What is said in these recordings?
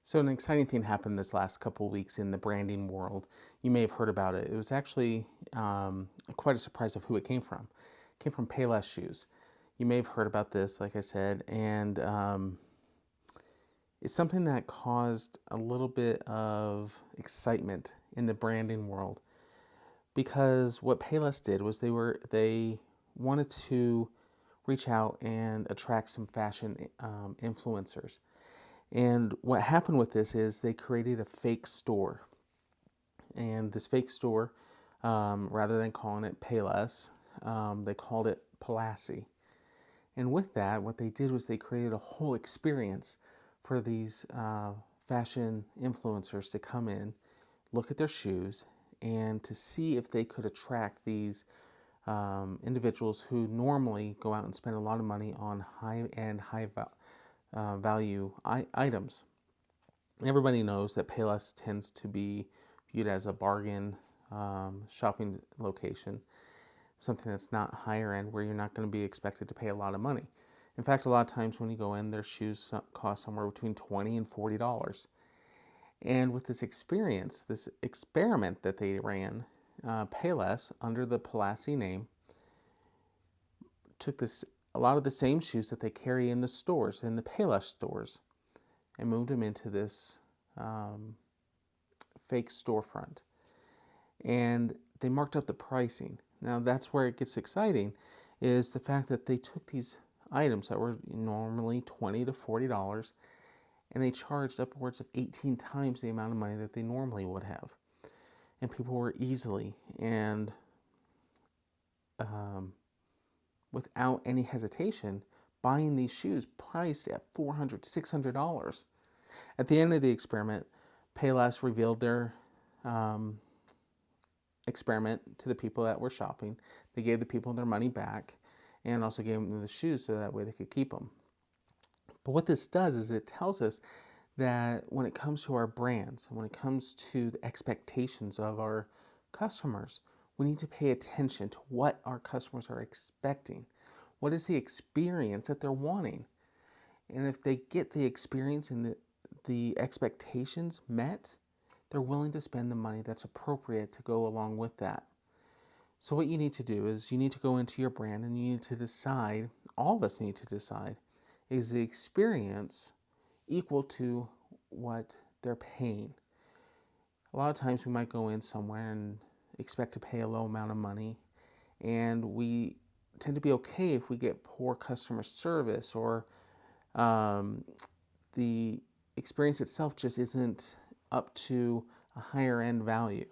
So an exciting thing happened this last couple of weeks in the branding world. You may have heard about it. It was actually quite a surprise of who it came from. It came from Payless shoes. You may have heard about this, like I said, and it's something that caused a little bit of excitement in the branding world because what Payless did was they wanted to reach out and attract some fashion influencers. And what happened with this is they created a fake store. And this fake store, rather than calling it Payless, they called it Palessi. And with that, what they did was they created a whole experience for these fashion influencers to come in, look at their shoes, and to see if they could attract these individuals who normally go out and spend a lot of money on high-end, high-value items. Everybody knows that Payless tends to be viewed as a bargain shopping location, something that's not higher end where you're not going to be expected to pay a lot of money. In fact, a lot of times when you go in, their shoes cost somewhere between $20 and $40. And with this experience, this experiment that they ran, Payless, under the Palessi name, took a lot of the same shoes that they carry in the stores, in the Payless stores, and moved them into this fake storefront. And they marked up the pricing. Now that's where it gets exciting, is the fact that they took these items that were normally $20 to $40 and they charged upwards of 18 times the amount of money that they normally would have. And people were easily and without any hesitation buying these shoes priced at $400 to $600. At the end of the experiment, Payless revealed their experiment to the people that were shopping. They gave the people their money back and also gave them the shoes so that way they could keep them. But what this does is it tells us that when it comes to our brands, when it comes to the expectations of our customers, we need to pay attention to what our customers are expecting. What is the experience that they're wanting? And if they get the experience and the expectations met, they're willing to spend the money that's appropriate to go along with that. So what you need to do is you need to go into your brand and you need to decide, all of us need to decide, is the experience equal to what they're paying? A lot of times we might go in somewhere and expect to pay a low amount of money, and we tend to be okay if we get poor customer service or the experience itself just isn't up to a higher end value.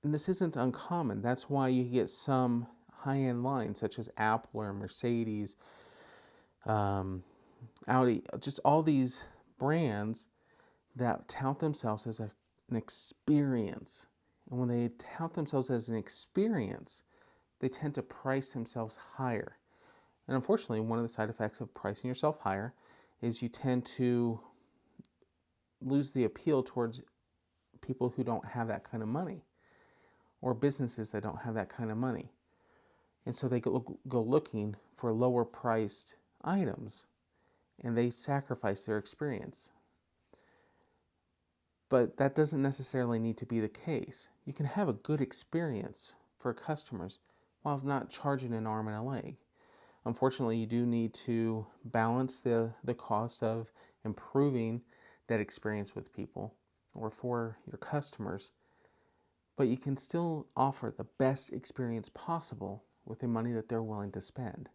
And this isn't uncommon. That's why you get some high-end lines such as Apple or Mercedes, Audi, just all these brands that tout themselves as an experience. And when they tout themselves as an experience, they tend to price themselves higher. And unfortunately, one of the side effects of pricing yourself higher is you tend to lose the appeal towards people who don't have that kind of money or businesses that don't have that kind of money. And so they go looking for lower priced items and they sacrifice their experience. But that doesn't necessarily need to be the case. You can have a good experience for customers while not charging an arm and a leg. Unfortunately, you do need to balance the cost of improving that experience with people or for your customers, but you can still offer the best experience possible with the money that they're willing to spend.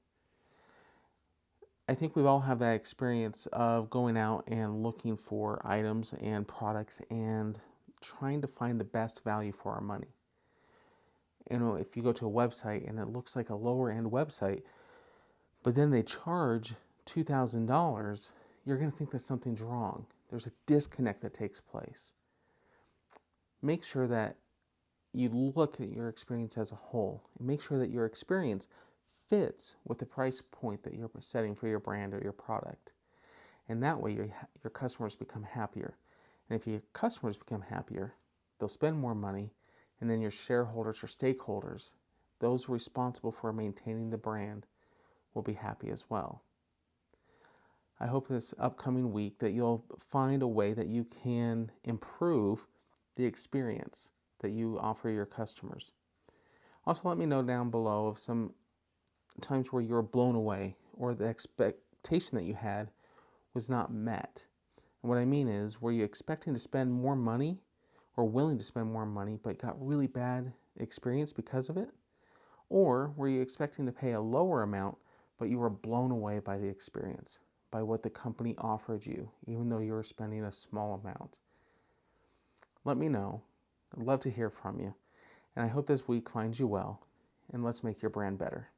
I think we all have that experience of going out and looking for items and products and trying to find the best value for our money. You know, if you go to a website and it looks like a lower end website, but then they charge $2,000, you're going to think that something's wrong. There's a disconnect that takes place. Make sure that you look at your experience as a whole and make sure that your experience fits with the price point that you're setting for your brand or your product. And that way your customers become happier. And if your customers become happier, they'll spend more money, and then your shareholders or stakeholders, those responsible for maintaining the brand, will be happy as well. I hope this upcoming week that you'll find a way that you can improve the experience that you offer your customers. Also, let me know down below of some times where you're blown away or the expectation that you had was not met. And what I mean is, were you expecting to spend more money or willing to spend more money but got really bad experience because of it? Or were you expecting to pay a lower amount but you were blown away by the experience, by what the company offered you, even though you were spending a small amount? Let me know. I'd love to hear from you. And I hope this week finds you well, and let's make your brand better.